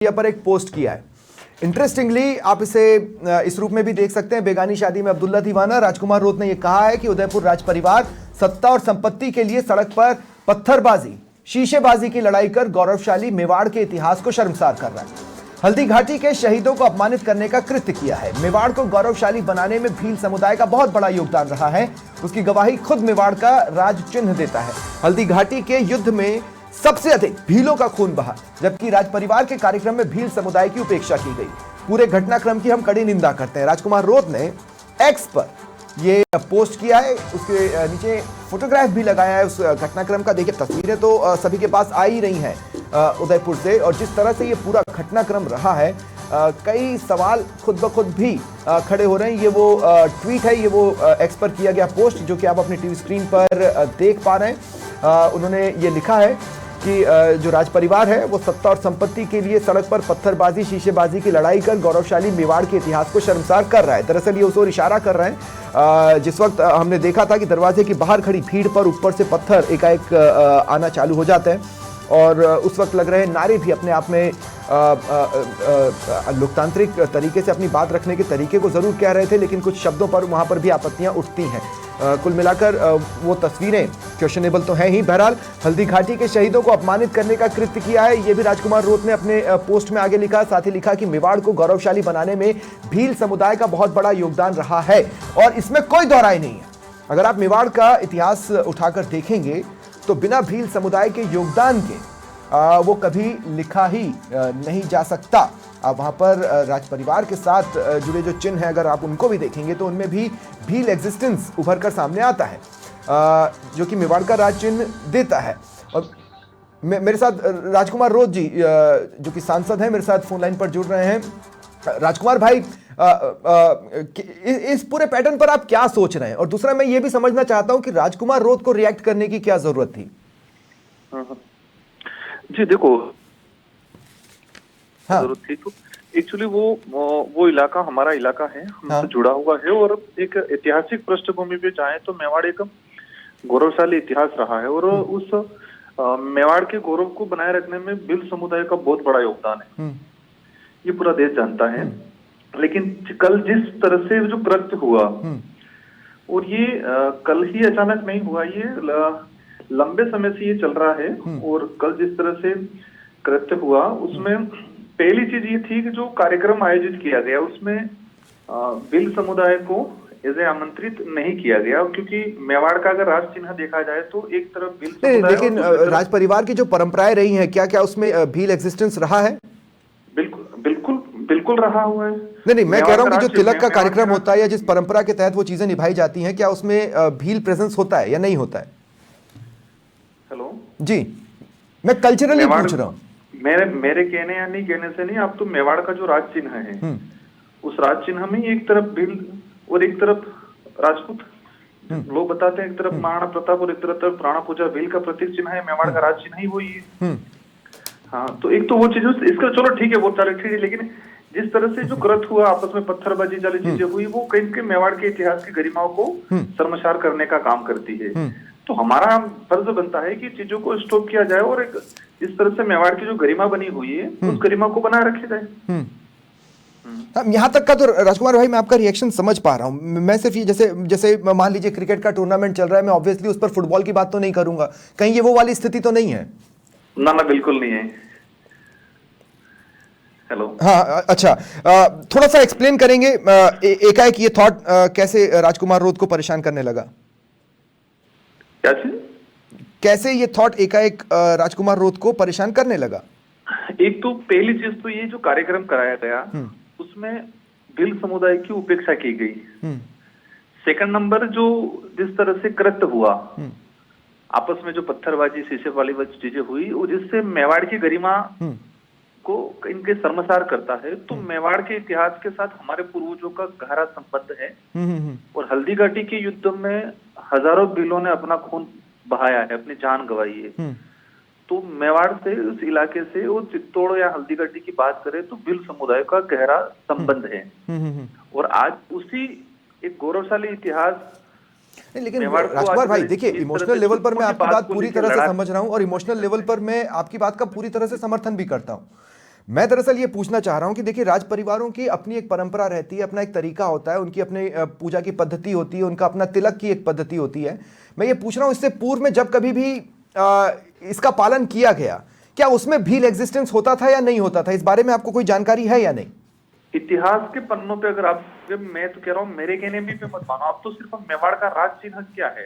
Media पर एक post किया है। इंटरेस्टिंगली आप इसे इस रूप में भी देख सकते हैं। बेगानी शादी में अब्दुल्ला दीवाना, राजकुमार रोत ने यह कहा है कि उदयपुर राज परिवार सत्ता और संपत्ति के लिए सड़क पर पत्थरबाजी, शीशेबाजी की लड़ाई कर गौरवशाली मेवाड़ के इतिहास को शर्मसार कर रहा है। हल्दी घाटी के शहीदों को अपमानित करने का कृत्य किया है। मेवाड़ को गौरवशाली बनाने में भील समुदाय का बहुत बड़ा योगदान रहा है। उसकी गवाही खुद मेवाड़ का राज चिन्ह देता है। हल्दी घाटी के युद्ध में सबसे अधिक भीलों का खून बहा, जबकि राज परिवार के कार्यक्रम में भील समुदाय की उपेक्षा की गई। पूरे घटनाक्रम की हम कड़ी निंदा करते हैं। राजकुमार रोत ने एक्स पर ये पोस्ट किया है, उसके नीचे फोटोग्राफ भी लगाया है उस घटनाक्रम का। देखिए, तस्वीरें तो सभी के पास आ ही रही हैं उदयपुर से, और जिस तरह से ये पूरा घटनाक्रम रहा है, कई सवाल खुद ब खुद भी खड़े हो रहे हैं। ये वो ट्वीट है, ये वो एक्स पर किया गया पोस्ट जो कि आप अपनी टीवी स्क्रीन पर देख पा रहे हैं। उन्होंने ये लिखा है कि जो राज परिवार है वो सत्ता और संपत्ति के लिए सड़क पर पत्थरबाजी, शीशेबाजी की लड़ाई कर गौरवशाली मेवाड़ के इतिहास को शर्मसार कर रहा है। दरअसल ये उस ओर इशारा कर रहे हैं जिस वक्त हमने देखा था कि दरवाजे के बाहर खड़ी भीड़ पर ऊपर से पत्थर एकाएक आना चालू हो जाते हैं, और उस वक्त लग रहे नारे भी अपने आप में लोकतांत्रिक तरीके से अपनी बात रखने के तरीके को जरूर कह रहे थे, लेकिन कुछ शब्दों पर वहां पर भी आपत्तियां उठती हैं। कुल मिलाकर वो तस्वीरें क्वेश्चनेबल तो हैं ही। बहरहाल, हल्दी घाटी के शहीदों को अपमानित करने का कृत्य किया है, ये भी राजकुमार रोत ने अपने पोस्ट में आगे लिखा। साथ ही लिखा कि मेवाड़ को गौरवशाली बनाने में भील समुदाय का बहुत बड़ा योगदान रहा है, और इसमें कोई दोहराई नहीं है। अगर आप मेवाड़ का इतिहास उठाकर देखेंगे तो बिना भील समुदाय के योगदान के वो कभी लिखा ही नहीं जा सकता। आप वहाँ पर राज परिवार के साथ जुड़े जो चिन्ह हैं, अगर आप उनको भी देखेंगे तो उनमें भी भील एग्जिस्टेंस उभर कर सामने आता है, जो कि मेवाड़ का राज चिन्ह देता है। और मेरे साथ राजकुमार रोत जी जो कि सांसद हैं, मेरे साथ फोन लाइन पर जुड़ रहे हैं। राजकुमार भाई, इस पूरे पैटर्न पर आप क्या सोच रहे हैं? और दूसरा, मैं ये भी समझना चाहता हूं कि राजकुमार रोत को रिएक्ट करने की क्या जरूरत थी? जी देखो, हाँ, जरूरत थी तो एक्चुअली वो इलाका हमारा इलाका है, हमसे हाँ, जुड़ा हुआ है, और एक ऐतिहासिक पृष्ठभूमि पे जाए तो मेवाड़ एक गौरवशाली इतिहास रहा है, और उस मेवाड़ के गौरव को बनाए रखने में भील समुदाय का बहुत बड़ा योगदान है, ये पूरा देश जानता है। लेकिन कल जिस तरह से जो कृत्य हुआ, और ये कल ही अचानक नहीं हुआ, ये लंबे समय से ये चल रहा है, और कल जिस तरह से कृत्य हुआ उसमें पहली चीज ये थी कि जो कार्यक्रम आयोजित किया गया उसमें भील समुदाय को एज आमंत्रित नहीं किया गया, क्योंकि मेवाड़ का अगर राज चिन्ह देखा जाए तो एक तरफ भील समुदाय, लेकिन राज परिवार की जो परंपराएं रही हैं, क्या क्या उसमें भील एग्जिस्टेंस रहा है? बिल्कुल बिल्कुल बिल्कुल रहा हुआ है। नहीं, मैं कह रहा हूं कि जो तिलक का कार्यक्रम होता है या जिस परंपरा के तहत वो चीजें निभाई जाती हैं, क्या उसमें भील प्रेजेंस होता है या नहीं होता है? हेलो जी, मैं कल्चरली पूछ रहा हूँ। मेरे कहने या नहीं कहने से नहीं, आप तो मेवाड़ का जो राज चिन्ह है उस राज चिन्ह में एक तरफ भील और एक तरफ राजपूत, लोग बताते हैं एक तरफ महाराणा प्रताप और एक तरफ राणा पूजा, भील का प्रतीक चिन्ह है, मेवाड़ का राज चिन्ह ही वही है। हाँ, तो एक तो वो चीज इसका चलो ठीक है, वो चले ठीक है, लेकिन जिस तरह से जो कृत्य हुआ, आपस में पत्थरबाजी वाली चीजें हुई, वो कहीं के मेवाड़ के इतिहास की गरिमाओं को शर्मसार करने का काम करती है। तो हमारा फर्ज बनता है कि चीजों को स्टॉप किया जाए, और एक इस तरह से मेवाड़ की जो गरिमा बनी हुई है उस गरिमा को बनाए रखे जाए। यहाँ तक का तो राजकुमार भाई मैं आपका रिएक्शन समझ पा रहा हूँ। मैं सिर्फ ये जैसे मान लीजिए क्रिकेट का टूर्नामेंट चल रहा है, मैं ऑब्वियसली उस पर फुटबॉल की बात तो नहीं करूंगा, कहीं ये वो वाली स्थिति तो नहीं है? ना बिल्कुल नहीं है। हेलो, हाँ, अच्छा, थोड़ा सा एक्सप्लेन करेंगे एकाएक ये थॉट कैसे राजकुमार रोत को परेशान करने लगा? क्या चीज? कैसे ये थॉट एकाएक राजकुमार रोत को परेशान करने लगा? एक तो पहली चीज तो ये जो कार्यक्रम कराया गया उसमें भील समुदाय की उपेक्षा की गई। सेकंड नंबर, जो जिस तरह से कृत्य हुआ, आपस में जो पत्थरबाजी, शीशे वाली चीजें हुई, और जिससे मेवाड़ की गरिमा को इनके शर्मसार करता है, तो मेवाड़ के इतिहास के साथ हमारे पूर्वजों का गहरा संबंध है, और हल्दी घाटी के युद्ध में हजारों भीलों ने अपना खून बहाया है, अपनी जान गंवाई है। तो मेवाड़ से, उस इलाके से, वो चित्तौड़ या हल्दी घाटी की बात करें तो भील समुदाय का गहरा संबंध है, और आज उसी एक गौरवशाली इतिहास। लेकिन राजकुमार भाई देखिए, इमोशनल लेवल पर मैं आपकी बात पूरी तरह से समझ रहा हूं, और इमोशनल लेवल पर मैं आपकी बात का पूरी तरह से समर्थन भी करता हूं। मैं दरअसल ये पूछना चाह रहा हूं कि देखिए, राज परिवारों की अपनी एक परंपरा रहती है, अपना एक तरीका होता है, उनकी अपनी पूजा की पद्धति होती है, उनका अपना तिलक की एक पद्धति होती है। मैं ये पूछ रहा हूं, इससे पूर्व में जब कभी भी इसका पालन किया गया, क्या उसमें भील एग्जिस्टेंस होता था या नहीं होता था? इस बारे में आपको कोई जानकारी है या नहीं? इतिहास के पन्नों पे अगर आप, मैं तो कह रहा हूँ मेरे कहने भी पे मत मानो, अब तो सिर्फ मेवाड़ का राज चिन्ह क्या है।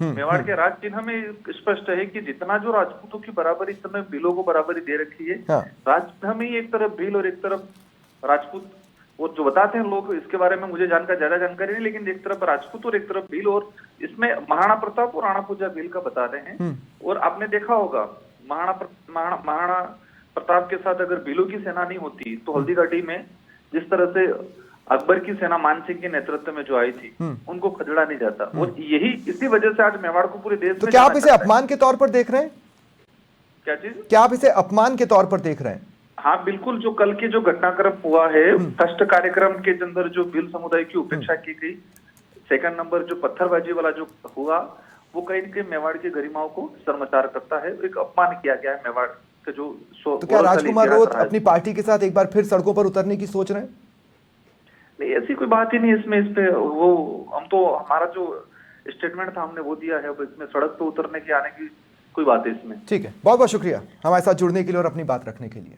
मेवाड़ के राज चिन्ह में स्पष्ट है कि जितना जो राजपूतों की बराबरी, इतना भीलों को बराबरी दे रखी है। हाँ। राज चिन्ह में ही एक तरफ भील और एक तरफ राजपूत, वो जो बताते हैं लोग, इसके बारे में मुझे ज्यादा जानकारी नहीं, लेकिन एक तरफ राजपूत और एक तरफ भील, और इसमें महाराणा प्रताप और राणा पूजा भील का बता रहे हैं। और आपने देखा होगा महाराणा प्रताप के साथ अगर भीलों की सेना नहीं होती तो हल्दीघाटी में जिस तरह से अकबर की सेना मान सिंह के नेतृत्व में जो आई थी, उनको खदेड़ा नहीं जाता। और यही इसी वजह से आज मेवाड़ को पूरे देश तो में, क्या आप इसे अपमान के तौर पर देख रहे हैं? क्या चीज? क्या आप इसे अपमान के तौर पर देख रहे हैं? हाँ बिल्कुल, जो कल के जो घटनाक्रम हुआ है, फर्स्ट कार्यक्रम के अंदर जो भील समुदाय की उपेक्षा की गई, सेकंड नंबर जो पत्थरबाजी वाला जो हुआ, वो कहीं न कहीं मेवाड़ की गरिमाओं को शर्मसार करता है, एक अपमान किया गया है मेवाड़ का जो। तो क्या राजकुमार रोत अपनी पार्टी के साथ एक बार फिर सड़कों पर उतरने की सोच रहे हैं? नहीं, ऐसी कोई बात ही नहीं इसमें। इस पे वो हम तो, हमारा जो स्टेटमेंट था हमने वो दिया है, अब इसमें सड़क पे उतरने की, आने की कोई बात है इसमें। ठीक है, बहुत बहुत शुक्रिया हमारे साथ जुड़ने के लिए और अपनी बात रखने के लिए।